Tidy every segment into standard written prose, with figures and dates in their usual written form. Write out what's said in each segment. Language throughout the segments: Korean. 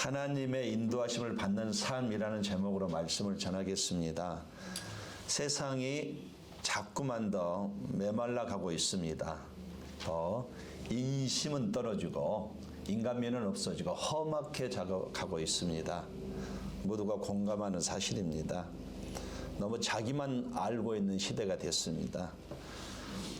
하나님의 인도하심을 받는 삶이라는 제목으로 말씀을 전하겠습니다. 세상이 자꾸만 더 메말라 가고 있습니다. 더 인심은 떨어지고 인간미는 없어지고 험악해 가고 있습니다. 모두가 공감하는 사실입니다. 너무 자기만 알고 있는 시대가 됐습니다.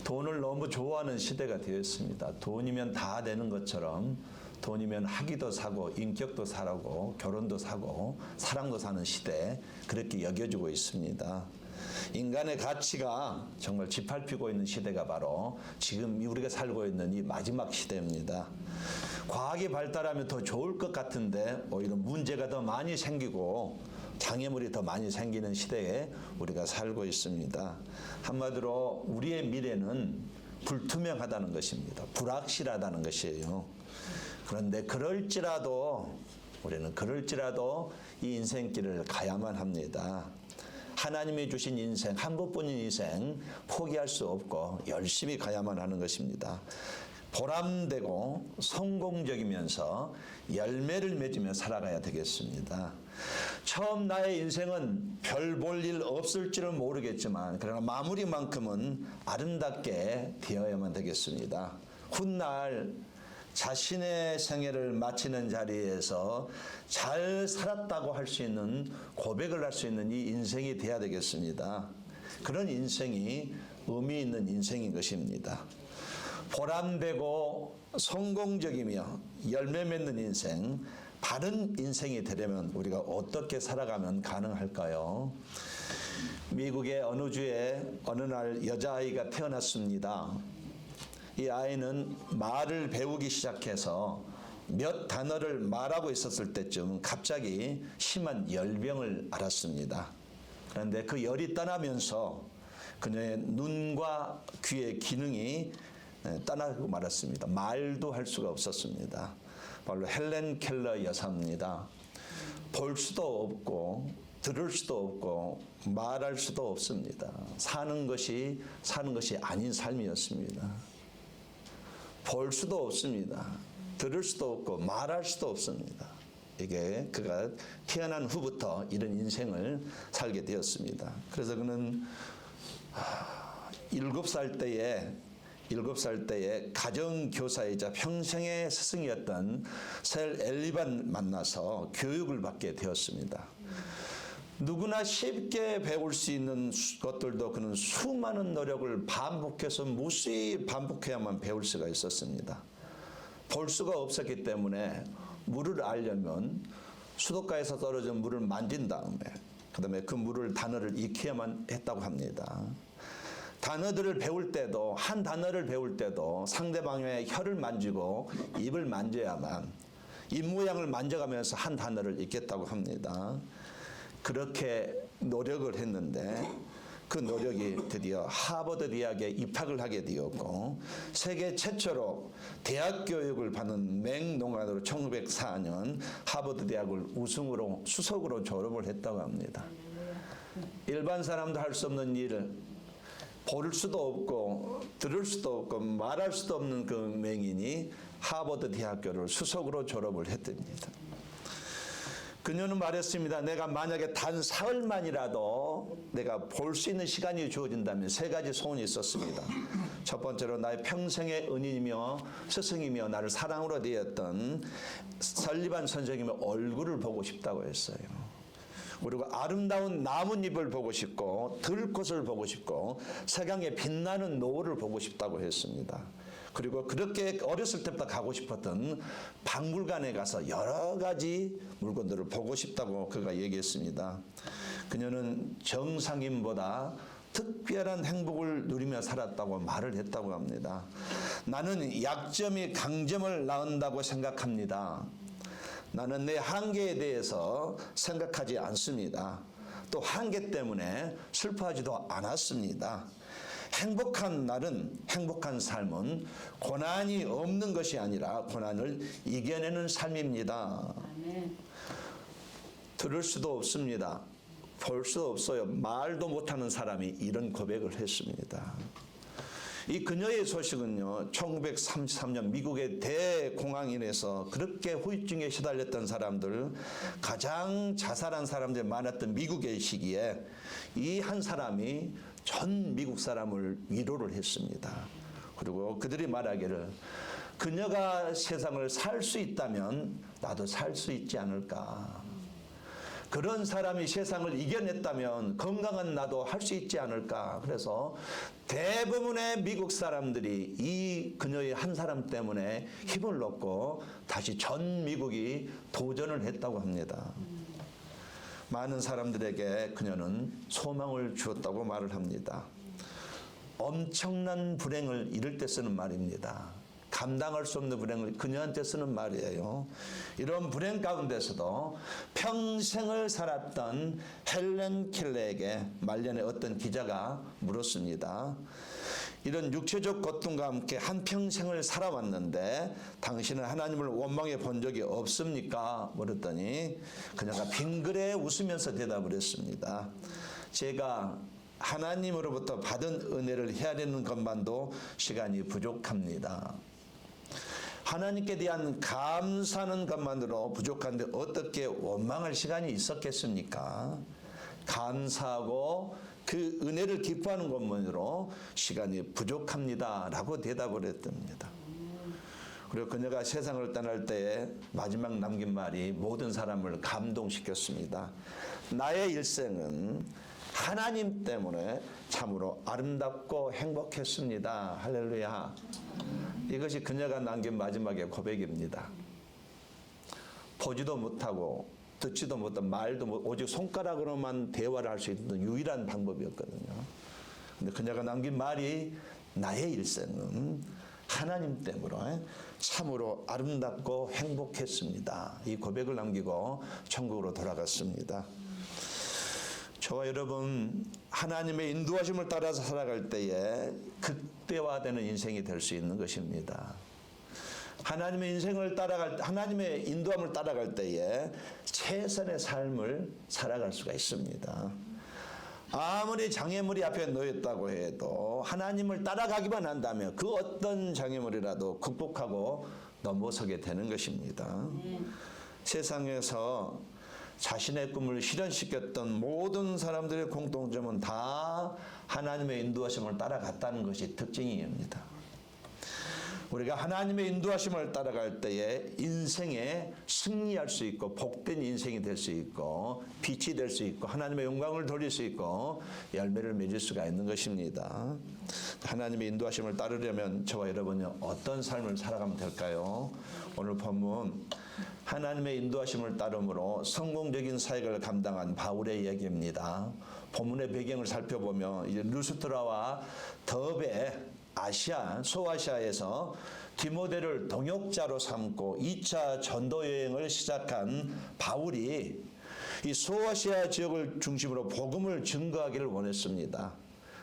돈을 너무 좋아하는 시대가 되었습니다. 돈이면 다 되는 것처럼 돈이면 학위도 사고 인격도 사고 결혼도 사고 사랑도 사는 시대, 그렇게 여겨지고 있습니다. 인간의 가치가 정말 짓밟히고 있는 시대가 바로 지금 우리가 살고 있는 이 마지막 시대입니다. 과학이 발달하면 더 좋을 것 같은데 오히려 문제가 더 많이 생기고 장애물이 더 많이 생기는 시대에 우리가 살고 있습니다. 한마디로 우리의 미래는 불투명하다는 것입니다. 불확실하다는 것이에요. 그런데 우리는 그럴지라도 이 인생길을 가야만 합니다. 하나님이 주신 인생, 한 번뿐인 인생 포기할 수 없고 열심히 가야만 하는 것입니다. 보람되고 성공적이면서 열매를 맺으며 살아가야 되겠습니다. 처음 나의 인생은 별 볼 일 없을지는 모르겠지만 그러나 마무리만큼은 아름답게 되어야만 되겠습니다. 훗날 자신의 생애를 마치는 자리에서 잘 살았다고 할 수 있는 고백을 할 수 있는 이 인생이 돼야 되겠습니다. 그런 인생이 의미 있는 인생인 것입니다. 보람되고 성공적이며 열매 맺는 인생, 바른 인생이 되려면 우리가 어떻게 살아가면 가능할까요? 미국의 어느 주에 어느 날 여자아이가 태어났습니다. 이 아이는 말을 배우기 시작해서 몇 단어를 말하고 있었을 때쯤 갑자기 심한 열병을 앓았습니다. 그런데 그 열이 떠나면서 그녀의 눈과 귀의 기능이 떠나고 말았습니다. 말도 할 수가 없었습니다. 바로 헬렌 켈러 여사입니다. 볼 수도 없고 들을 수도 없고 말할 수도 없습니다. 사는 것이 아닌 삶이었습니다. 볼 수도 없습니다. 들을 수도 없고 말할 수도 없습니다. 이게 그가 태어난 후부터 이런 인생을 살게 되었습니다. 그래서 그는 7살 때에 가정교사이자 평생의 스승이었던 셀 엘리반 만나서 교육을 받게 되었습니다. 누구나 쉽게 배울 수 있는 것들도 그는 수많은 노력을 반복해서 무수히 반복해야만 배울 수가 있었습니다. 볼 수가 없었기 때문에 물을 알려면 수도가에서 떨어진 물을 만진 다음에 그다음에 그 단어를 익혀야만 했다고 합니다. 단어들을 배울 때도 한 단어를 배울 때도 상대방의 혀를 만지고 입을 만져야만 입 모양을 만져가면서 한 단어를 익혔다고 합니다. 그렇게 노력을 했는데 그 노력이 드디어 하버드 대학에 입학을 하게 되었고 세계 최초로 대학 교육을 받는 맹농간으로 1904년 하버드 대학을 수석으로 졸업을 했다고 합니다. 일반 사람도 할 수 없는 일을 볼 수도 없고 들을 수도 없고 말할 수도 없는 그 맹인이 하버드 대학교를 수석으로 졸업을 했답니다. 그녀는 말했습니다. 내가 만약에 단 사흘만이라도 내가 볼 수 있는 시간이 주어진다면 3가지 소원이 있었습니다. 첫 번째로 나의 평생의 은인이며 스승이며 나를 사랑으로 대했던 설리반 선생님의 얼굴을 보고 싶다고 했어요. 그리고 아름다운 나뭇잎을 보고 싶고 들꽃을 보고 싶고 석양에 빛나는 노을을 보고 싶다고 했습니다. 그리고 그렇게 어렸을 때부터 가고 싶었던 박물관에 가서 여러 가지 물건들을 보고 싶다고 그가 얘기했습니다. 그녀는 정상인보다 특별한 행복을 누리며 살았다고 말을 했다고 합니다. 나는 약점이 강점을 낳는다고 생각합니다. 나는 내 한계에 대해서 생각하지 않습니다. 또 한계 때문에 슬퍼하지도 않았습니다. 행복한 삶은 고난이 없는 것이 아니라 고난을 이겨내는 삶입니다. 아멘. 들을 수도 없습니다. 볼 수도 없어요. 말도 못하는 사람이 이런 고백을 했습니다. 이 그녀의 소식은요, 1933년 미국의 대공황인에서 그렇게 후유증에 시달렸던 사람들, 가장 자살한 사람들이 많았던 미국의 시기에 이 한 사람이 전 미국 사람을 위로를 했습니다. 그리고 그들이 말하기를, 그녀가 세상을 살 수 있다면 나도 살 수 있지 않을까. 그런 사람이 세상을 이겨냈다면 건강한 나도 할 수 있지 않을까. 그래서 대부분의 미국 사람들이 이 그녀의 한 사람 때문에 힘을 얻고 다시 전 미국이 도전을 했다고 합니다. 많은 사람들에게 그녀는 소망을 주었다고 말을 합니다. 엄청난 불행을 이룰 때 쓰는 말입니다. 감당할 수 없는 불행을 그녀한테 쓰는 말이에요. 이런 불행 가운데서도 평생을 살았던 헬렌 켈러에게 말년에 어떤 기자가 물었습니다. 이런 육체적 고통과 함께 한평생을 살아왔는데 당신은 하나님을 원망해 본 적이 없습니까? 물었더니 그녀가 빙그레 웃으면서 대답을 했습니다. 제가 하나님으로부터 받은 은혜를 헤아리는 것만도 시간이 부족합니다. 하나님께 대한 감사하는 것만으로 부족한데 어떻게 원망할 시간이 있었겠습니까? 감사하고 그 은혜를 기뻐하는 것만으로 시간이 부족합니다 라고 대답을 했답니다. 그리고 그녀가 세상을 떠날 때에 마지막 남긴 말이 모든 사람을 감동시켰습니다. 나의 일생은 하나님 때문에 참으로 아름답고 행복했습니다. 할렐루야. 이것이 그녀가 남긴 마지막의 고백입니다. 보지도 못하고 듣지도 못한 말도 못, 오직 손가락으로만 대화를 할 수 있는 유일한 방법이었거든요. 근데 그녀가 남긴 말이 나의 일생은 하나님 때문에 참으로 아름답고 행복했습니다. 이 고백을 남기고 천국으로 돌아갔습니다. 저와 여러분, 하나님의 인도하심을 따라서 살아갈 때에 극대화되는 인생이 될 수 있는 것입니다. 하나님의 하나님의 인도함을 따라갈 때에 최선의 삶을 살아갈 수가 있습니다. 아무리 장애물이 앞에 놓였다고 해도 하나님을 따라가기만 한다면 그 어떤 장애물이라도 극복하고 넘어서게 되는 것입니다. 세상에서 자신의 꿈을 실현시켰던 모든 사람들의 공통점은 다 하나님의 인도하심을 따라갔다는 것이 특징입니다. 우리가 하나님의 인도하심을 따라갈 때에 인생에 승리할 수 있고 복된 인생이 될 수 있고 빛이 될 수 있고 하나님의 영광을 돌릴 수 있고 열매를 맺을 수가 있는 것입니다. 하나님의 인도하심을 따르려면 저와 여러분이 어떤 삶을 살아가면 될까요? 오늘 본문 하나님의 인도하심을 따름으로 성공적인 사역을 감당한 바울의 이야기입니다. 본문의 배경을 살펴보면 이제 루스트라와 더베 소아시아에서 디모데를 동역자로 삼고 2차 전도 여행을 시작한 바울이 이 소아시아 지역을 중심으로 복음을 증거하기를 원했습니다.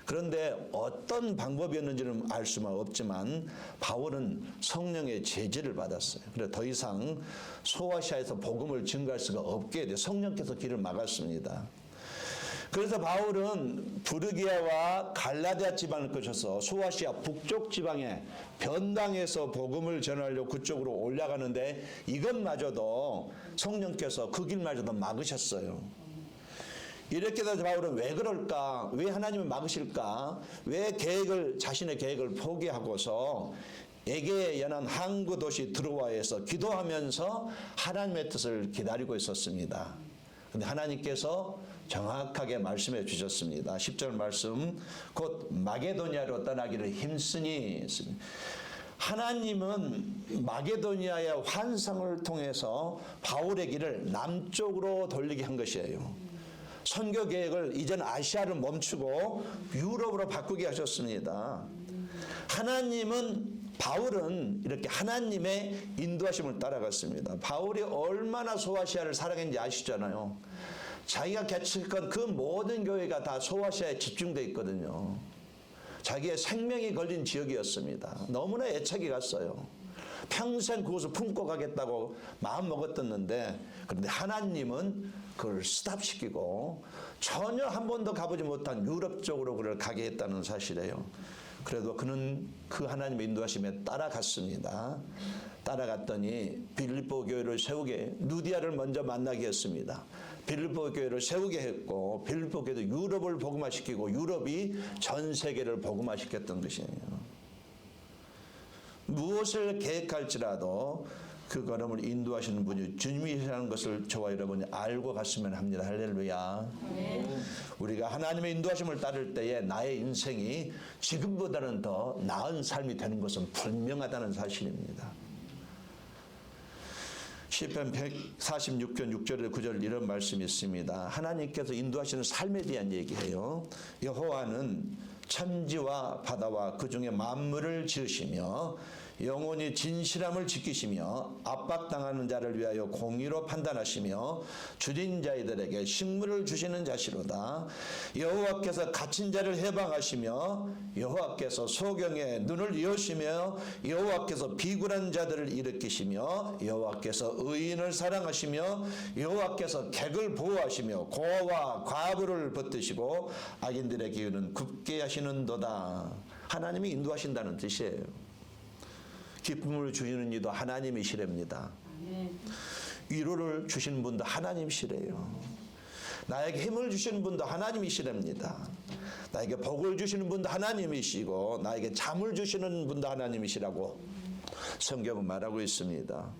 그런데 어떤 방법이었는지는 알 수만 없지만 바울은 성령의 제지를 받았어요. 그래서 더 이상 소아시아에서 복음을 증거할 수가 없게 돼 성령께서 길을 막았습니다. 그래서 바울은 부르기아와 갈라디아 지방을 거쳐서 소아시아 북쪽 지방의 변당에서 복음을 전하려고 그쪽으로 올라가는데 이것마저도 성령께서 그 길마저도 막으셨어요. 이렇게 돼서 바울은 왜 그럴까? 왜 하나님을 막으실까? 왜 자신의 계획을 포기하고서 에게에 연한 항구 도시 드로아에서 기도하면서 하나님의 뜻을 기다리고 있었습니다. 그런데 하나님께서 정확하게 말씀해 주셨습니다. 10절 말씀, 곧 마게도니아로 떠나기를 힘쓰니. 하나님은 마게도니아의 환상을 통해서 바울의 길을 남쪽으로 돌리게 한 것이에요. 선교 계획을 이전 아시아를 멈추고 유럽으로 바꾸게 하셨습니다. 바울은 이렇게 하나님의 인도하심을 따라갔습니다. 바울이 얼마나 소아시아를 사랑했는지 아시잖아요. 자기가 개척한 그 모든 교회가 다 소아시아에 집중되어 있거든요. 자기의 생명이 걸린 지역이었습니다. 너무나 애착이 갔어요. 평생 그곳을 품고 가겠다고 마음 먹었었는데 그런데 하나님은 그걸 스탑시키고 전혀 한 번도 가보지 못한 유럽 쪽으로 그를 가게 했다는 사실이에요. 그래도 그는 그 하나님의 인도하심에 따라갔습니다. 따라갔더니 빌립보 교회를 세우게, 누디아를 먼저 만나게 했습니다. 빌립보 교회를 세우게 했고, 빌립보 교회도 유럽을 복음화시키고 유럽이 전 세계를 복음화시켰던 것이에요. 무엇을 계획할지라도 그 걸음을 인도하시는 분이 주님이시라는 것을 저와 여러분이 알고 갔으면 합니다. 할렐루야. 우리가 하나님의 인도하심을 따를 때에 나의 인생이 지금보다는 더 나은 삶이 되는 것은 분명하다는 사실입니다. 시편 146편 6절에 9절 이런 말씀이 있습니다. 하나님께서 인도하시는 삶에 대한 얘기예요. 여호와는 천지와 바다와 그 중에 만물을 지으시며 영원히 진실함을 지키시며 압박당하는 자를 위하여 공의로 판단하시며 주린 자들에게 식물을 주시는 자시로다. 여호와께서 갇힌 자를 해방하시며 여호와께서 소경의 눈을 여시며 여호와께서 비굴한 자들을 일으키시며 여호와께서 의인을 사랑하시며 여호와께서 객을 보호하시며 고아와 과부를 붙드시고 악인들의 기운은 굽게 하시는도다. 하나님이 인도하신다는 뜻이에요. 기쁨을 주시는 이도 하나님이시랍니다. 위로를 주시는 분도 하나님이시래요. 나에게 힘을 주시는 분도 하나님이시랍니다. 나에게 복을 주시는 분도 하나님이시고 나에게 잠을 주시는 분도 하나님이시라고 성경은 말하고 있습니다.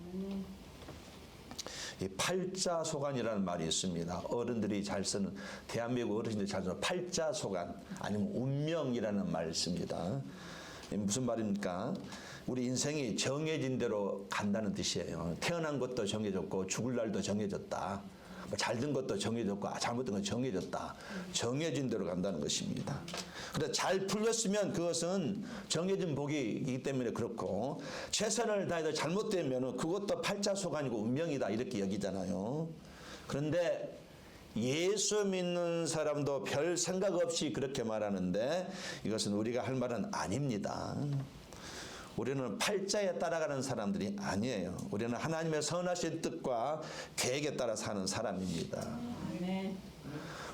이 팔자소관이라는 말이 있습니다. 어른들이 잘 쓰는, 대한민국 어르신들이 잘 쓰는 팔자소관 아니면 운명이라는 말을 씁니다. 무슨 말입니까? 우리 인생이 정해진 대로 간다는 뜻이에요. 태어난 것도 정해졌고 죽을 날도 정해졌다. 잘된 것도 정해졌고 잘못된 건 정해졌다. 정해진 대로 간다는 것입니다. 그런데 잘 풀렸으면 그것은 정해진 복이기 때문에 그렇고, 최선을 다해서 잘못되면 그것도 팔자소관이고 운명이다 이렇게 여기잖아요. 그런데 예수 믿는 사람도 별 생각 없이 그렇게 말하는데 이것은 우리가 할 말은 아닙니다. 우리는 팔자에 따라가는 사람들이 아니에요. 우리는 하나님의 선하신 뜻과 계획에 따라 사는 사람입니다.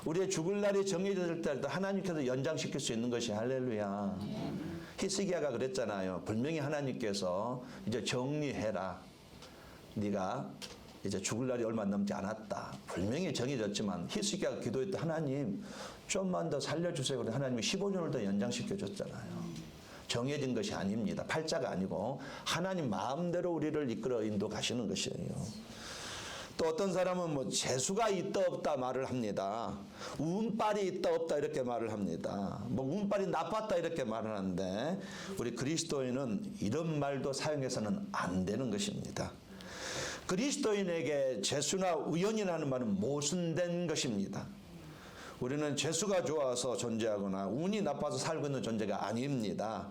우리의 죽을 날이 정해졌을 때도 하나님께서 연장시킬 수 있는 것이 할렐루야. 히스기야가 그랬잖아요. 분명히 하나님께서 이제 정리해라. 네가 이제 죽을 날이 얼마 남지 않았다. 분명히 정해졌지만 히스기야가 기도했던 하나님 좀만 더 살려주세요. 그래서 하나님이 15년을 더 연장시켜줬잖아요. 정해진 것이 아닙니다. 팔자가 아니고 하나님 마음대로 우리를 이끌어 인도 가시는 것이에요. 또 어떤 사람은 뭐 재수가 있다 없다 말을 합니다. 운빨이 있다 없다 이렇게 말을 합니다. 뭐 운빨이 나빴다 이렇게 말을 하는데 우리 그리스도인은 이런 말도 사용해서는 안 되는 것입니다. 그리스도인에게 재수나 우연이라는 말은 모순된 것입니다. 우리는 재수가 좋아서 존재하거나 운이 나빠서 살고 있는 존재가 아닙니다.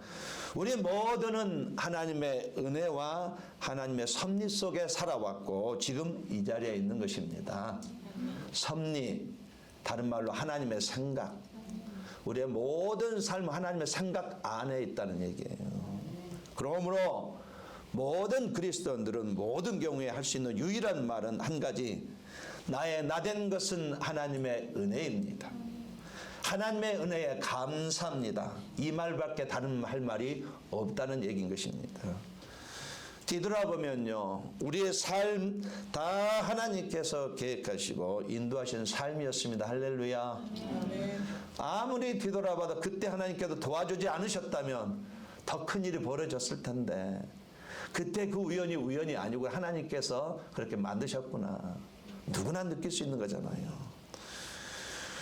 우리 모두는 하나님의 은혜와 하나님의 섭리 속에 살아왔고 지금 이 자리에 있는 것입니다. 섭리, 다른 말로 하나님의 생각. 우리의 모든 삶은 하나님의 생각 안에 있다는 얘기예요. 그러므로 모든 그리스도인들은 모든 경우에 할 수 있는 유일한 말은 한 가지, 나의 나된 것은 하나님의 은혜입니다. 하나님의 은혜에 감사합니다. 이 말밖에 다른 할 말이 없다는 얘기인 것입니다. 뒤돌아보면요, 우리의 삶 다 하나님께서 계획하시고 인도하신 삶이었습니다. 할렐루야. 아무리 뒤돌아봐도 그때 하나님께서 도와주지 않으셨다면 더 큰 일이 벌어졌을 텐데, 그때 그 우연이 아니고 하나님께서 그렇게 만드셨구나. 누구나 느낄 수 있는 거잖아요.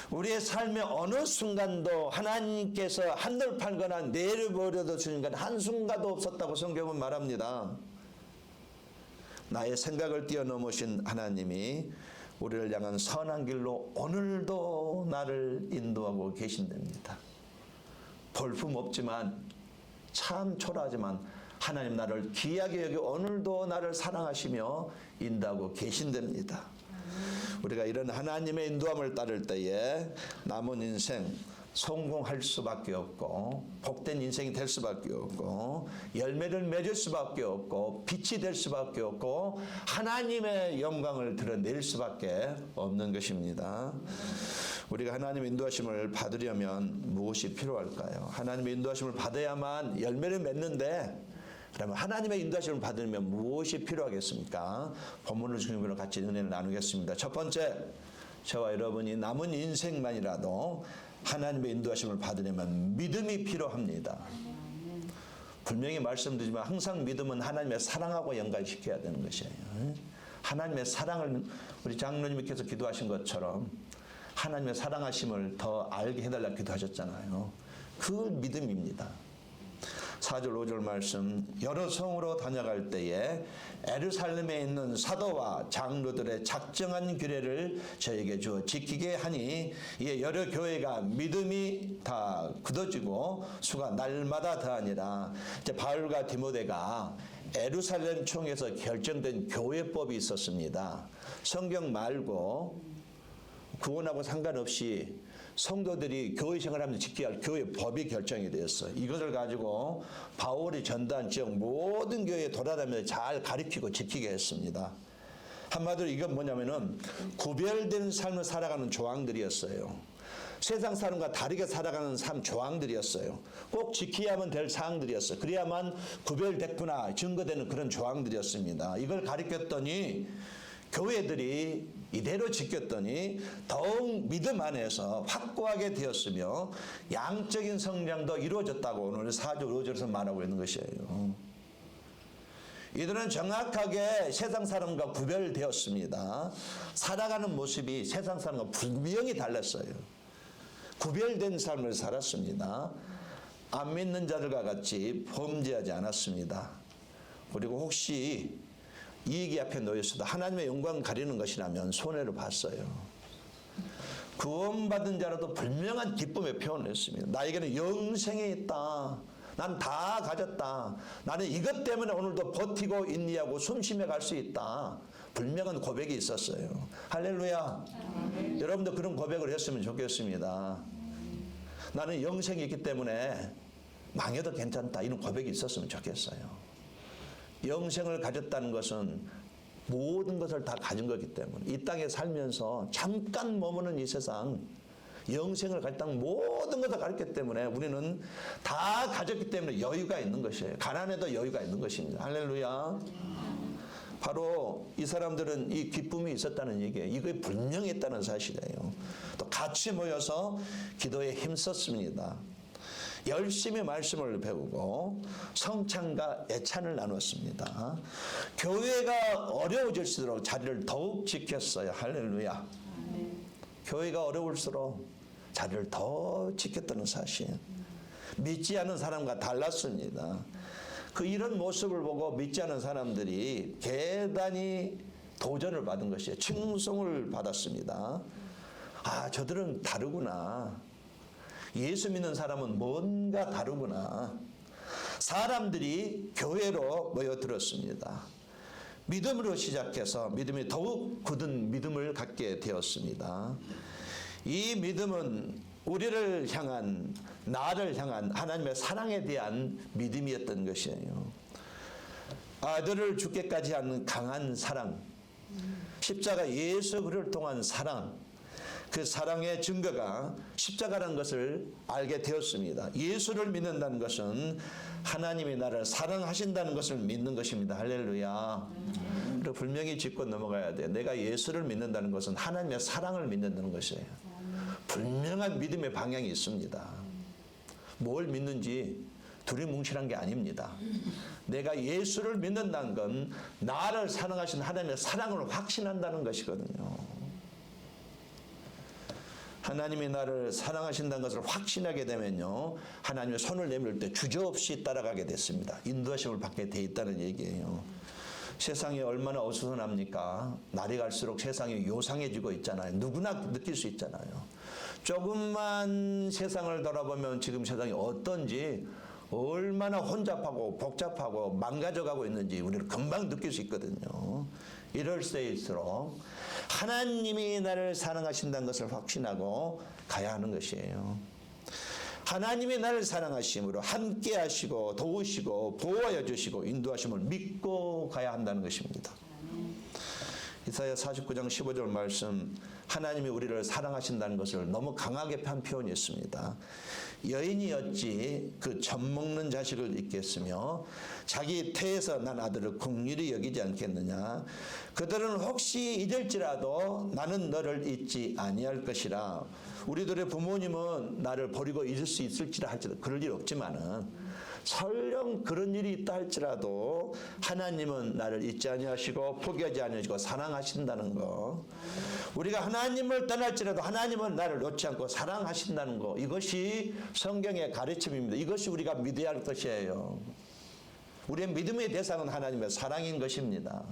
우리의 삶의 어느 순간도 하나님께서 한눈 팔거나 내려버려도 순간 한순간도 없었다고 성경은 말합니다. 나의 생각을 뛰어넘으신 하나님이 우리를 향한 선한 길로 오늘도 나를 인도하고 계신답니다. 볼품 없지만 참 초라하지만 하나님 나를 귀하게 여기 오늘도 나를 사랑하시며 인도하고 계신답니다. 우리가 이런 하나님의 인도함을 따를 때에 남은 인생 성공할 수밖에 없고 복된 인생이 될 수밖에 없고 열매를 맺을 수밖에 없고 빛이 될 수밖에 없고 하나님의 영광을 드러낼 수밖에 없는 것입니다. 우리가 하나님의 인도하심을 받으려면 무엇이 필요할까요? 하나님의 인도하심을 받아야만 열매를 맺는데, 그러면 하나님의 인도하심을 받으려면 무엇이 필요하겠습니까? 본문을 중심으로 같이 은혜를 나누겠습니다. 첫 번째, 저와 여러분이 남은 인생만이라도 하나님의 인도하심을 받으려면 믿음이 필요합니다. 분명히 말씀드리지만 항상 믿음은 하나님의 사랑하고 연관시켜야 되는 것이에요. 하나님의 사랑을 우리 장로님께서 기도하신 것처럼 하나님의 사랑하심을 더 알게 해달라고 기도하셨잖아요. 그 믿음입니다. 4절 5절 말씀, 여러 성으로 다녀갈 때에 에루살렘에 있는 사도와 장로들의 작정한 규례를 저에게 주어 지키게 하니 이에 여러 교회가 믿음이 다 굳어지고 수가 날마다 더하니라. 이제 바울과 디모데가 에루살렘 총에서 결정된 교회법이 있었습니다. 성경 말고 구원하고 상관없이 성도들이 교회 생활하면서 지켜야 할 교회 법이 결정이 되었어요. 이것을 가지고 바울이 전도한 지역 모든 교회에 돌아다니면서 잘 가르치고 지키게 했습니다. 한마디로 이건 뭐냐면은 구별된 삶을 살아가는 조항들이었어요. 세상 사람과 다르게 살아가는 삶 조항들이었어요. 꼭 지켜야만 될 사항들이었어요. 그래야만 구별됐구나 증거되는 그런 조항들이었습니다. 이걸 가르쳤더니 교회들이 이대로 지켰더니 더욱 믿음 안에서 확고하게 되었으며 양적인 성장도 이루어졌다고 오늘 4절 5절에서 말하고 있는 것이에요. 이들은 정확하게 세상 사람과 구별되었습니다. 살아가는 모습이 세상 사람과 분명히 달랐어요. 구별된 삶을 살았습니다. 안 믿는 자들과 같이 범죄하지 않았습니다. 그리고 혹시 이익이 앞에 놓였어도 하나님의 영광 가리는 것이라면 손해를 봤어요. 구원받은 자라도 분명한 기쁨의 표현을 했습니다. 나에게는 영생이 있다. 난 다 가졌다. 나는 이것 때문에 오늘도 버티고 있니하고 숨쉬며 갈 수 있다. 분명한 고백이 있었어요. 할렐루야. 여러분도 그런 고백을 했으면 좋겠습니다. 나는 영생이 있기 때문에 망해도 괜찮다. 이런 고백이 있었으면 좋겠어요. 영생을 가졌다는 것은 모든 것을 다 가진 거기 때문에 이 땅에 살면서 잠깐 머무는 이 세상 영생을 가졌다는 모든 것을 가졌기 때문에 우리는 다 가졌기 때문에 여유가 있는 것이에요. 가난해도 여유가 있는 것입니다. 할렐루야. 바로 이 사람들은 이 기쁨이 있었다는 얘기예요. 이게 분명히 있다는 사실이에요. 또 같이 모여서 기도에 힘썼습니다. 열심히 말씀을 배우고 성찬과 애찬을 나눴습니다. 교회가 어려워질수록 자리를 더욱 지켰어요. 할렐루야. 교회가 어려울수록 자리를 더 지켰다는 사실. 믿지 않은 사람과 달랐습니다. 그 이런 모습을 보고 믿지 않은 사람들이 대단히 도전을 받은 것이에요. 칭송을 받았습니다. 아, 저들은 다르구나. 예수 믿는 사람은 뭔가 다르구나. 사람들이 교회로 모여들었습니다. 믿음으로 시작해서 믿음이 더욱 굳은 믿음을 갖게 되었습니다. 이 믿음은 우리를 향한, 나를 향한 하나님의 사랑에 대한 믿음이었던 것이에요. 아들을 죽게까지 하는 강한 사랑, 십자가 예수 그리스도를 통한 사랑, 그 사랑의 증거가 십자가라는 것을 알게 되었습니다. 예수를 믿는다는 것은 하나님이 나를 사랑하신다는 것을 믿는 것입니다. 할렐루야. 그리고 분명히 짚고 넘어가야 돼요. 내가 예수를 믿는다는 것은 하나님의 사랑을 믿는다는 것이에요. 분명한 믿음의 방향이 있습니다. 뭘 믿는지 두리뭉실한 게 아닙니다. 내가 예수를 믿는다는 건 나를 사랑하신 하나님의 사랑을 확신한다는 것이거든요. 하나님이 나를 사랑하신다는 것을 확신하게 되면요, 하나님의 손을 내밀 때 주저없이 따라가게 됐습니다. 인도하심을 받게 돼 있다는 얘기예요. 세상이 얼마나 어수선합니까? 날이 갈수록 세상이 요상해지고 있잖아요. 누구나 느낄 수 있잖아요. 조금만 세상을 돌아보면 지금 세상이 어떤지, 얼마나 혼잡하고 복잡하고 망가져가고 있는지 우리는 금방 느낄 수 있거든요. 이럴 때일수록 하나님이 나를 사랑하신다는 것을 확신하고 가야 하는 것이에요. 하나님이 나를 사랑하심으로 함께 하시고 도우시고 보호하여 주시고 인도하심을 믿고 가야 한다는 것입니다. 이사야 49장 15절 말씀, 하나님이 우리를 사랑하신다는 것을 너무 강하게 한 표현이 있습니다. 여인이 어찌 그 젖먹는 자식을 잊겠으며 자기 태에서 난 아들을 긍휼히 여기지 않겠느냐. 그들은 혹시 잊을지라도 나는 너를 잊지 아니할 것이라. 우리들의 부모님은 나를 버리고 잊을 수 있을지라 할지라도 그럴 일 없지만은 설령 그런 일이 있다 할지라도 하나님은 나를 잊지 아니하시고 포기하지 아니하시고 사랑하신다는 거. 우리가 하나님을 떠날지라도 하나님은 나를 놓지 않고 사랑하신다는 거. 이것이 성경의 가르침입니다. 이것이 우리가 믿어야 할 것이에요. 우리의 믿음의 대상은 하나님의 사랑인 것입니다.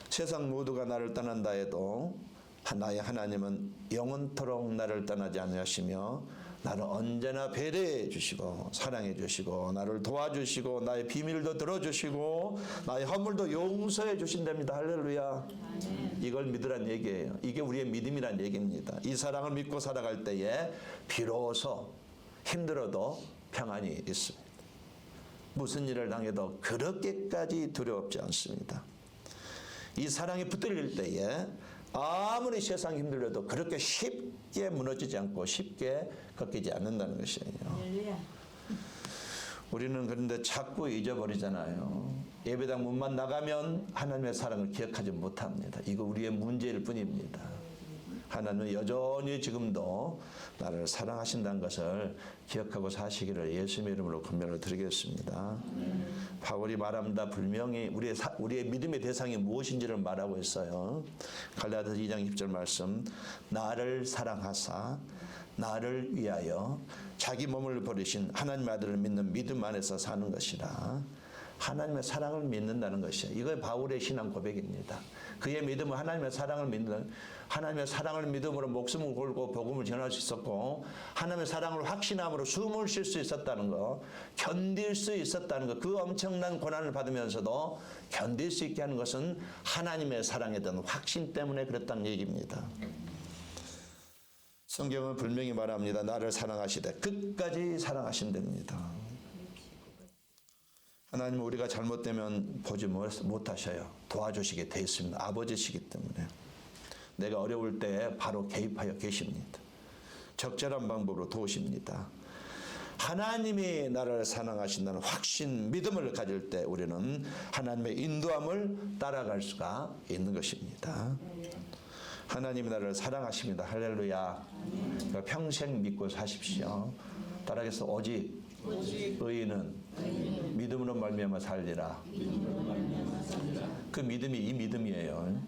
세상 모두가 나를 떠난다 해도 나의 하나님은 영원토록 나를 떠나지 아니하시며 나를 언제나 배려해 주시고 사랑해 주시고 나를 도와주시고 나의 비밀도 들어주시고 나의 허물도 용서해 주신답니다. 할렐루야. 이걸 믿으란 얘기예요. 이게 우리의 믿음이란 얘기입니다. 이 사랑을 믿고 살아갈 때에 비로소 힘들어도 평안이 있습니다. 무슨 일을 당해도 그렇게까지 두렵지 않습니다. 이 사랑이 붙들릴 때에 아무리 세상이 힘들어도 그렇게 쉽게 무너지지 않고 쉽게 꺾이지 않는다는 것이에요. 우리는 그런데 자꾸 잊어버리잖아요. 예배당 문만 나가면 하나님의 사랑을 기억하지 못합니다. 이거 우리의 문제일 뿐입니다. 하나님은 여전히 지금도 나를 사랑하신다는 것을 기억하고 사시기를 예수님의 이름으로 권면을 드리겠습니다. 바울이 말합니다. 분명히 우리의 믿음의 대상이 무엇인지를 말하고 있어요. 갈라디아서 2장 10절 말씀, 나를 사랑하사 나를 위하여 자기 몸을 버리신 하나님의 아들을 믿는 믿음 안에서 사는 것이라. 하나님의 사랑을 믿는다는 것이에요. 이거 바울의 신앙 고백입니다. 그의 믿음은 하나님의 사랑을 믿는, 하나님의 사랑을 믿음으로 목숨을 걸고 복음을 전할 수 있었고 하나님의 사랑을 확신함으로 숨을 쉴 수 있었다는 거, 견딜 수 있었다는 거, 그 엄청난 고난을 받으면서도 견딜 수 있게 하는 것은 하나님의 사랑에 대한 확신 때문에 그랬다는 얘기입니다. 성경은 분명히 말합니다. 나를 사랑하시되 끝까지 사랑하신답니다. 하나님은 우리가 잘못되면 보지 못하셔요. 도와주시게 돼 있습니다. 아버지시기 때문에. 내가 어려울 때 바로 개입하여 계십니다. 적절한 방법으로 도우십니다. 하나님이 나를 사랑하신다는 확신, 믿음을 가질 때 우리는 하나님의 인도함을 따라갈 수가 있는 것입니다. 하나님이 나를 사랑하십니다. 할렐루야. 그러니까 평생 믿고 사십시오. 따라해서 오직 의인은 믿음으로 말미암아 살리라. 그 믿음이 이 믿음이에요.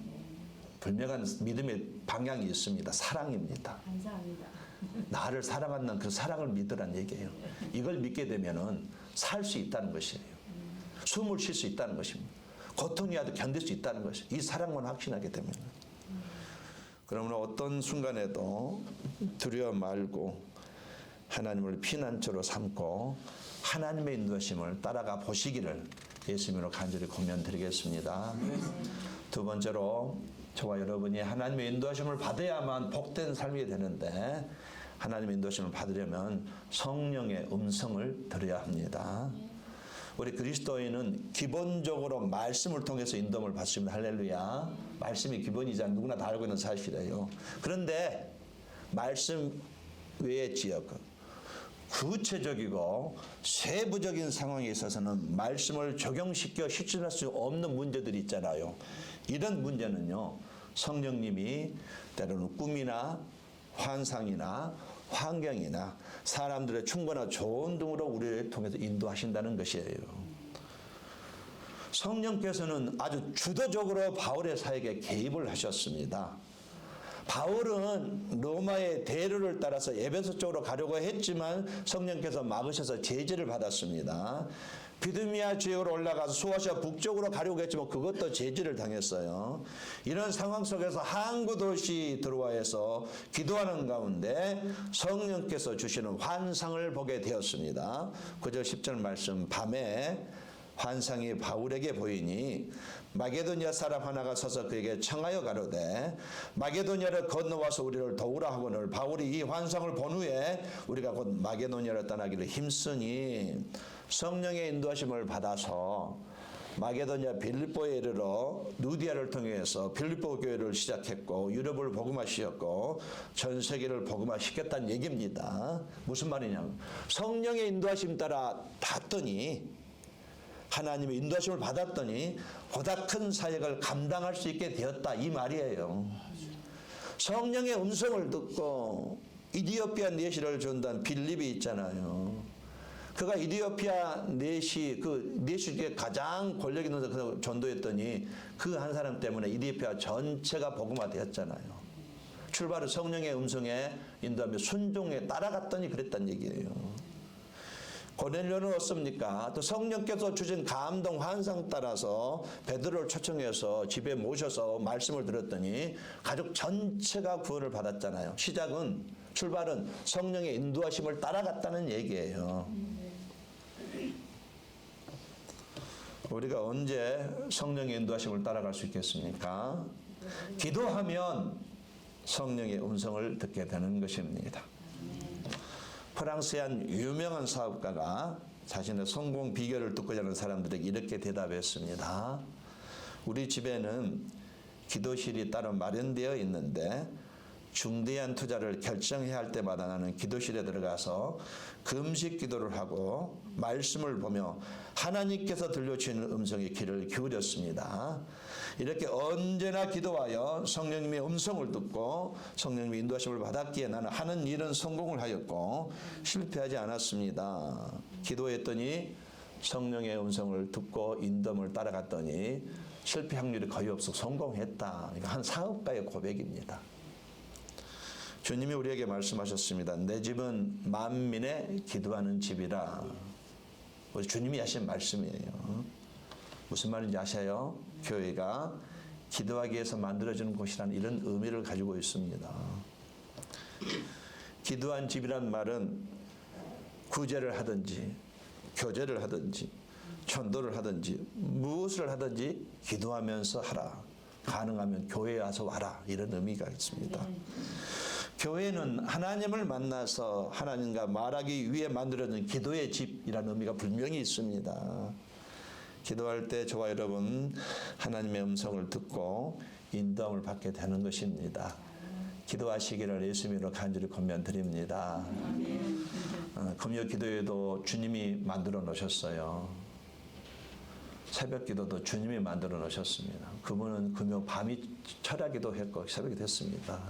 분명한 믿음의 방향이 있습니다. 사랑입니다. 감사합니다. 나를 사랑하는 그 사랑을 믿으란 얘기예요. 이걸 믿게 되면은 살 수 있다는 것이에요. 숨을 쉴 수 있다는 것입니다. 고통이 와도 견딜 수 있다는 것이에요. 이 사랑만 확신하게 되면. 그러면 어떤 순간에도 두려워 말고 하나님을 피난처로 삼고 하나님의 인도하심을 따라가 보시기를 예수님으로 간절히 권면드리겠습니다. 두 번째로 저와 여러분이 하나님의 인도하심을 받아야만 복된 삶이 되는데 하나님의 인도하심을 받으려면 성령의 음성을 들어야 합니다. 우리 그리스도인은 기본적으로 말씀을 통해서 인도함을 받습니다. 할렐루야. 말씀이 기본이자 누구나 다 알고 있는 사실이에요. 그런데 말씀 외의 지역, 구체적이고 세부적인 상황에 있어서는 말씀을 적용시켜 실천할 수 없는 문제들이 있잖아요. 이런 문제는요, 성령님이 때로는 꿈이나 환상이나 환경이나 사람들의 충고나 조언 등으로 우리를 통해서 인도하신다는 것이에요. 성령께서는 아주 주도적으로 바울의 사역에 개입을 하셨습니다. 바울은 로마의 대로를 따라서 에베소 쪽으로 가려고 했지만 성령께서 막으셔서 제지를 받았습니다. 비두미아 지역으로 올라가서 수아시아 북쪽으로 가려고 했지만 그것도 제지를 당했어요. 이런 상황 속에서 항구 도시 들어와서 기도하는 가운데 성령께서 주시는 환상을 보게 되었습니다. 9절 10절 말씀, 밤에 환상이 바울에게 보이니 마게도니아 사람 하나가 서서 그에게 청하여 가로되 마게도니아를 건너와서 우리를 도우라 하거늘 바울이 이 환상을 본 후에 우리가 곧 마게도니아를 떠나기를 힘쓰니 성령의 인도하심을 받아서 마게도냐 빌립보에 이르러 누디아를 통해서 빌립보 교회를 시작했고 유럽을 복음화시켰고 전 세계를 복음화시켰다는 얘기입니다. 무슨 말이냐면 성령의 인도하심 따라 봤더니 하나님의 인도하심을 받았더니 보다 큰 사역을 감당할 수 있게 되었다 이 말이에요. 성령의 음성을 듣고 이디오피아 내시를 전도한 빌립이 있잖아요. 그가 이디오피아 내시 중에 가장 권력 있는 사람 전도했더니 그 한 사람 때문에 이디오피아 전체가 복음화되었잖아요. 출발은 성령의 음성에 인도하며 순종에 따라갔더니 그랬단 얘기예요. 고넬료는 어떻습니까? 또 성령께서 주신 감동 환상 따라서 베드로를 초청해서 집에 모셔서 말씀을 들었더니 가족 전체가 구원을 받았잖아요. 출발은 성령의 인도하심을 따라갔다는 얘기예요. 우리가 언제 성령의 인도하심을 따라갈 수 있겠습니까? 기도하면 성령의 음성을 듣게 되는 것입니다. 프랑스의 한 유명한 사업가가 자신의 성공 비결을 듣고자 하는 사람들에게 이렇게 대답했습니다. 우리 집에는 기도실이 따로 마련되어 있는데 중대한 투자를 결정해야 할 때마다 나는 기도실에 들어가서 금식 기도를 하고 말씀을 보며 하나님께서 들려주시는 음성에 귀를 기울였습니다. 이렇게 언제나 기도하여 성령님의 음성을 듣고 성령님의 인도하심을 받았기에 나는 하는 일은 성공을 하였고 실패하지 않았습니다. 기도했더니 성령의 음성을 듣고 인도함을 따라갔더니 실패 확률이 거의 없어 성공했다. 이거 한 사업가의 고백입니다. 주님이 우리에게 말씀하셨습니다. 내 집은 만민의 기도하는 집이라. 우리 주님이 하신 말씀이에요. 무슨 말인지 아세요? 교회가 기도하기 위해서 만들어지는 곳이라는 이런 의미를 가지고 있습니다. 기도한 집이란 말은 구제를 하든지 교제를 하든지 전도를 하든지 무엇을 하든지 기도하면서 하라. 가능하면 교회에 와서 와라. 이런 의미가 있습니다. 교회는 하나님을 만나서 하나님과 말하기 위해 만들어진 기도의 집이라는 의미가 분명히 있습니다. 기도할 때 저와 여러분 하나님의 음성을 듣고 인도함을 받게 되는 것입니다. 기도하시기를 예수님으로 간절히 권면드립니다. 금요 기도에도 주님이 만들어 놓으셨어요. 새벽 기도도 주님이 만들어 놓으셨습니다. 그분은 금요 밤이 철야기도 했고 새벽이 됐습니다.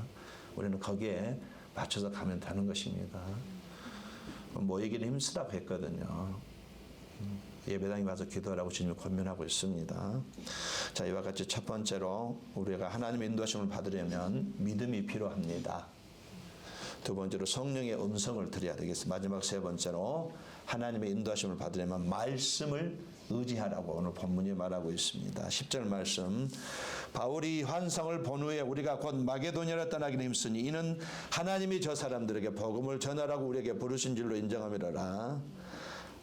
우리는 거기에 맞춰서 가면 되는 것입니다. 모이기는 힘쓰라고 했거든요. 예배당에 와서 기도하라고 주님이 권면하고 있습니다. 자, 이와 같이 첫 번째로 우리가 하나님의 인도하심을 받으려면 믿음이 필요합니다. 두 번째로 성령의 음성을 들어야 되겠습니다. 마지막 세 번째로 하나님의 인도하심을 받으려면 말씀을 의지하라고 오늘 본문이 말하고 있습니다. 10절 말씀. 바울이 환상을 본 후에 우리가 곧 마게도냐로 떠나기는 힘쓰니 이는 하나님이 저 사람들에게 복음을 전하라고 우리에게 부르신 줄로 인정함이로라.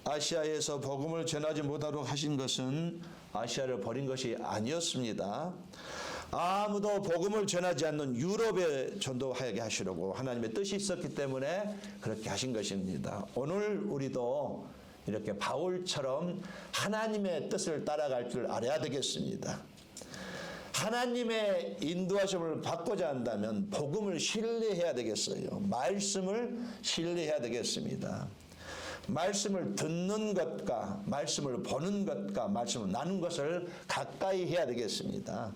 아시아에서 복음을 전하지 못하도록 하신 것은 아시아를 버린 것이 아니었습니다. 아무도 복음을 전하지 않는 유럽에 전도하게 하시려고 하나님의 뜻이 있었기 때문에 그렇게 하신 것입니다. 오늘 우리도 이렇게 바울처럼 하나님의 뜻을 따라갈 줄 알아야 되겠습니다. 하나님의 인도하심을 받고자 한다면 복음을 신뢰해야 되겠어요. 말씀을 신뢰해야 되겠습니다. 말씀을 듣는 것과 말씀을 보는 것과 말씀을 나누는 것을 가까이 해야 되겠습니다.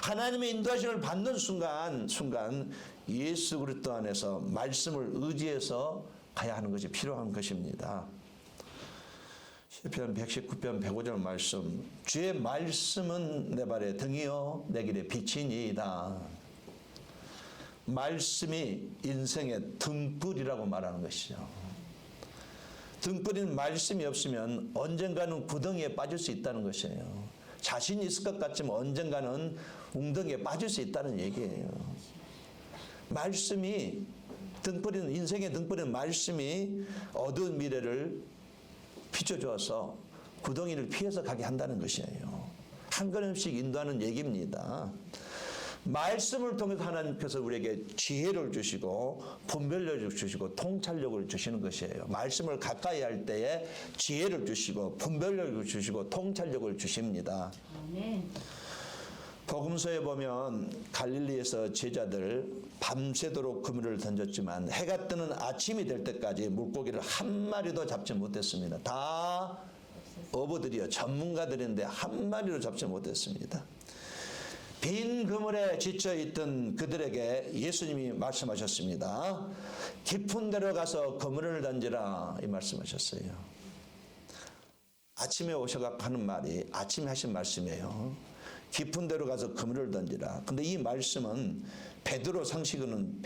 하나님의 인도하심을 받는 순간 예수 그리스도 안에서 말씀을 의지해서 가야 하는 것이 필요한 것입니다. 시편 119편 105절 말씀. 주의 말씀은 내 발의 등이요 내 길의 빛이니이다. 말씀이 인생의 등불이라고 말하는 것이죠. 등불인 말씀이 없으면 언젠가는 구덩이에 빠질 수 있다는 것이에요. 자신이 있을 것 같지만 언젠가는 웅덩이에 빠질 수 있다는 얘기예요. 말씀이 등불인 인생의 등불인 말씀이 어두운 미래를 비춰주어서 구덩이를 피해서 가게 한다는 것이에요. 한 걸음씩 인도하는 얘기입니다. 말씀을 통해서 하나님께서 우리에게 지혜를 주시고 분별력을 주시고 통찰력을 주시는 것이에요. 말씀을 가까이 할 때에 지혜를 주시고 분별력을 주시고 통찰력을 주십니다. 아멘. 복음서에 보면 갈릴리에서 제자들 밤새도록 그물을 던졌지만 해가 뜨는 아침이 될 때까지 물고기를 한 마리도 잡지 못했습니다. 다 어부들이요, 전문가들인데 한 마리도 잡지 못했습니다. 빈 그물에 지쳐있던 그들에게 예수님이 말씀하셨습니다. 깊은 데로 가서 그물을 던지라, 이 말씀하셨어요. 아침에 오셔서 하는 말이 아침에 하신 말씀이에요. 깊은 데로 가서 그물을 던지라. 근데 이 말씀은 베드로 상식으로는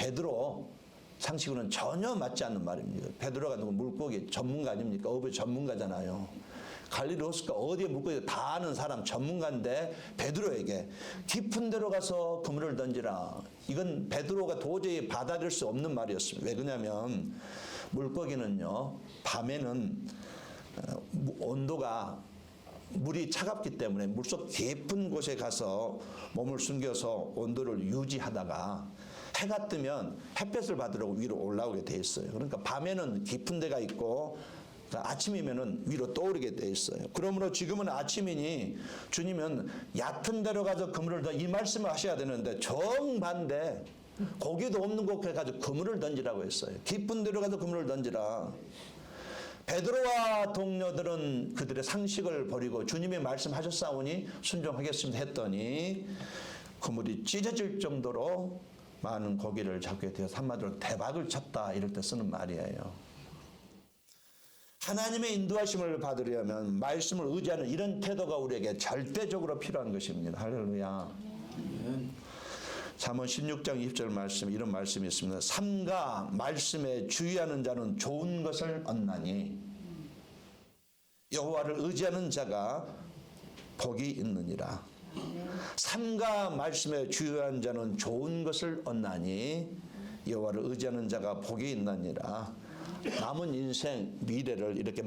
전혀 맞지 않는 말입니다. 베드로가 누구 물고기 전문가 아닙니까? 어부 전문가잖아요. 갈릴리 호수가 어디에 물고기 다 아는 사람 전문가인데 베드로에게 깊은 데로 가서 그물을 던지라. 이건 베드로가 도저히 받아들일 수 없는 말이었습니다. 왜 그러냐면 물고기는요, 밤에는 온도가 물이 차갑기 때문에 물속 깊은 곳에 가서 몸을 숨겨서 온도를 유지하다가 해가 뜨면 햇볕을 받으려고 위로 올라오게 돼 있어요. 그러니까 밤에는 깊은 데가 있고 아침이면은 위로 떠오르게 돼 있어요. 그러므로 지금은 아침이니 주님은 얕은 데로 가서 그물을 던져, 이 말씀을 하셔야 되는데 정반대, 고기도 없는 곳에 가서 그물을 던지라고 했어요. 깊은 데로 가서 그물을 던지라. 베드로와 동료들은 그들의 상식을 버리고 주님의 말씀하셨사오니 순종하겠습니다 했더니 그물이 찢어질 정도로 많은 고기를 잡게 되어서 한마디로 대박을 쳤다, 이럴 때 쓰는 말이에요. 하나님의 인도하심을 받으려면 말씀을 의지하는 이런 태도가 우리에게 절대적으로 필요한 것입니다. 할렐루야. 잠언 16장 20절 말씀, 이런 말씀이 있습니다. 삼가 말씀에 주의하는 자는 좋은 것을 얻나니 여호와를 의지하는 자가 복이 있느니라. 삼가 말씀에 주의하는 자는 좋은 것을 얻나니 여호와를 의지하는 자가 복이 있느니라. 남은 인생 미래를 이렇게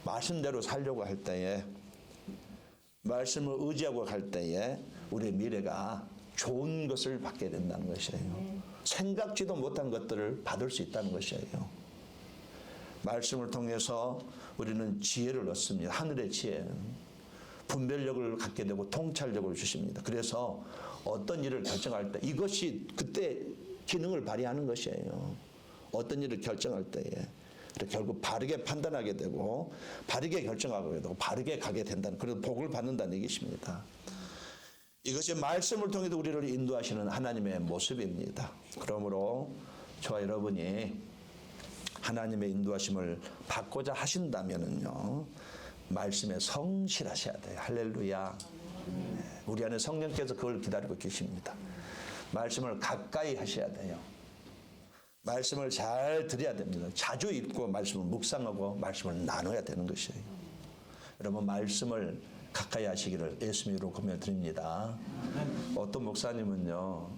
말씀대로 살려고 할 때에, 말씀을 의지하고 갈 때에 우리의 미래가 좋은 것을 받게 된다는 것이에요. 생각지도 못한 것들을 받을 수 있다는 것이에요. 말씀을 통해서 우리는 지혜를 얻습니다. 하늘의 지혜. 분별력을 갖게 되고 통찰력을 주십니다. 그래서 어떤 일을 결정할 때 이것이 그때 기능을 발휘하는 것이에요. 어떤 일을 결정할 때에 결국 바르게 판단하게 되고 바르게 결정하게 되고 바르게 가게 된다는, 그래서 복을 받는다는 얘기십니다. 이것이 말씀을 통해서 우리를 인도하시는 하나님의 모습입니다. 그러므로 저와 여러분이 하나님의 인도하심을 받고자 하신다면은요, 말씀에 성실하셔야 돼요. 할렐루야. 우리 안에 성령께서 그걸 기다리고 계십니다. 말씀을 가까이 하셔야 돼요. 말씀을 잘 들어야 됩니다. 자주 읽고 말씀을 묵상하고 말씀을 나눠야 되는 것이에요. 여러분, 말씀을 가까이 하시기를 예수님으로 권면드립니다. 어떤 목사님은요,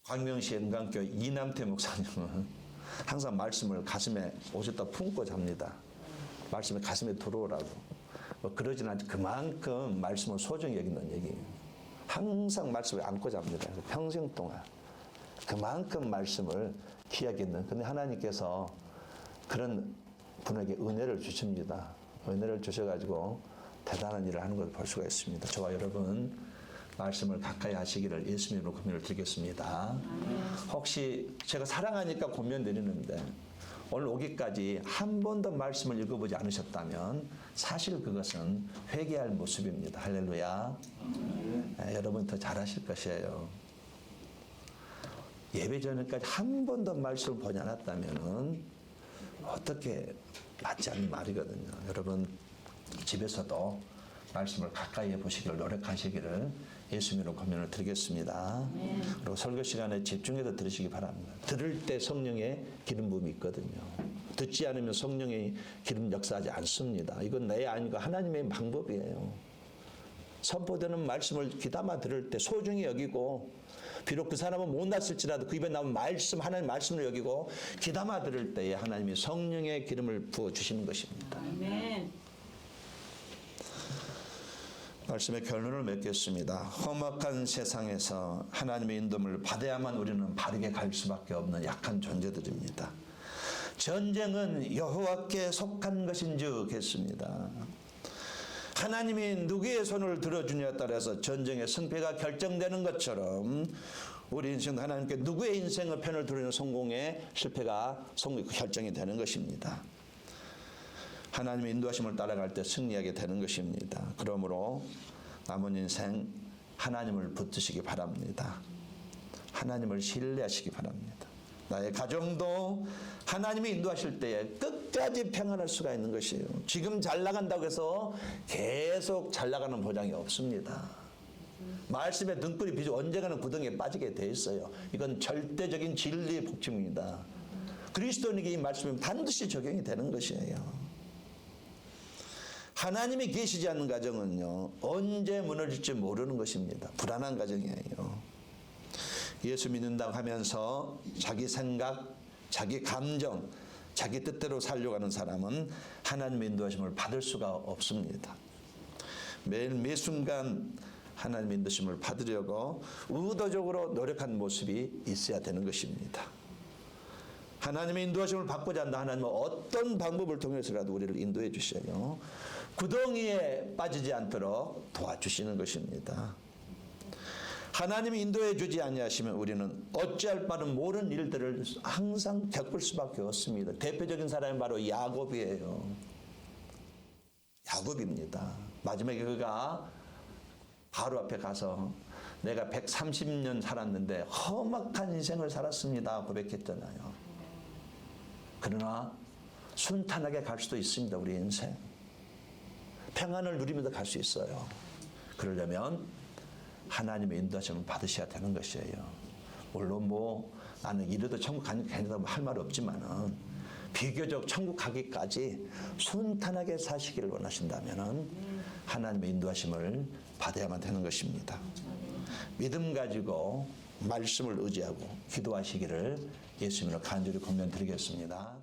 광명시 연강교회 이남태 목사님은 항상 말씀을 가슴에 옷에다 품고 잡니다. 말씀이 가슴에 들어오라고. 그러진 않지, 그만큼 말씀을 소중히 여기는 얘기예요. 항상 말씀을 안고 잡니다. 평생 동안 그만큼 말씀을 귀하게 있는. 근데 하나님께서 그런 분에게 은혜를 주십니다. 은혜를 주셔가지고 대단한 일을 하는 것을 볼 수가 있습니다. 저와 여러분, 말씀을 가까이 하시기를 예수님으로 권면을 드리겠습니다. 혹시 제가 사랑하니까 권면 드리는데 오늘 오기까지 한 번도 말씀을 읽어보지 않으셨다면 사실 그것은 회개할 모습입니다. 할렐루야. 네, 여러분 더 잘하실 것이에요. 예배 전까지 한 번도 말씀을 보지 않았다면 어떻게 맞지 않는 말이거든요. 여러분, 집에서도 말씀을 가까이 해보시기를 노력하시기를 예수님으로 권면을 드리겠습니다. 그리고 설교 시간에 집중해서 들으시기 바랍니다. 들을 때 성령의 기름 부음이 있거든요. 듣지 않으면 성령의 기름 역사하지 않습니다. 이건 내 아니고 하나님의 방법이에요. 선포되는 말씀을 귀담아 들을 때 소중히 여기고, 비록 그 사람은 못났을지라도 그 입에 나온 말씀, 하나님의 말씀을 여기고 귀담아 들을 때에 하나님이 성령의 기름을 부어주시는 것입니다. 아멘. 말씀의 결론을 맺겠습니다. 험악한 세상에서 하나님의 인도를 받아야만 우리는 바르게 갈 수밖에 없는 약한 존재들입니다. 전쟁은 여호와께 속한 것인즉 했습니다. 하나님이 누구의 손을 들어주냐에 따라서 전쟁의 승패가 결정되는 것처럼 우리 인생도 하나님께 누구의 인생의 편을 들어주는 성공의 실패가 결정이 되는 것입니다. 하나님의 인도하심을 따라갈 때 승리하게 되는 것입니다. 그러므로 남은 인생 하나님을 붙드시기 바랍니다. 하나님을 신뢰하시기 바랍니다. 나의 가정도 하나님이 인도하실 때에 끝까지 평안할 수가 있는 것이에요. 지금 잘 나간다고 해서 계속 잘 나가는 보장이 없습니다. 말씀의 등불이 비추 언젠가는 구덩이에 빠지게 돼 있어요. 이건 절대적인 진리의 복침입니다. 그리스도인에게 이 말씀이 반드시 적용이 되는 것이에요. 하나님이 계시지 않는 가정은요, 언제 무너질지 모르는 것입니다. 불안한 가정이에요. 예수 믿는다고 하면서 자기 생각, 자기 감정, 자기 뜻대로 살려고 하는 사람은 하나님의 인도하심을 받을 수가 없습니다. 매일 매 순간 하나님의 인도하심을 받으려고 의도적으로 노력한 모습이 있어야 되는 것입니다. 하나님의 인도하심을 받고자 한다. 하나님은 어떤 방법을 통해서라도 우리를 인도해 주셔요. 구덩이에 빠지지 않도록 도와주시는 것입니다. 하나님이 인도해 주지 아니하시면 우리는 어찌할 바는 모르는 일들을 항상 겪을 수밖에 없습니다. 대표적인 사람이 바로 야곱이에요. 야곱입니다. 마지막에 그가 바로 앞에 가서 내가 130년 살았는데 험악한 인생을 살았습니다 고백했잖아요. 그러나 순탄하게 갈 수도 있습니다. 우리 인생. 평안을 누리면서 갈 수 있어요. 그러려면 하나님의 인도하심을 받으셔야 되는 것이에요. 물론 나는 이래도 천국 가니까 할 말 없지만은 비교적 천국 가기까지 순탄하게 사시기를 원하신다면은 하나님의 인도하심을 받아야만 되는 것입니다. 믿음 가지고 말씀을 의지하고 기도하시기를 예수님으로 간절히 권면드리겠습니다.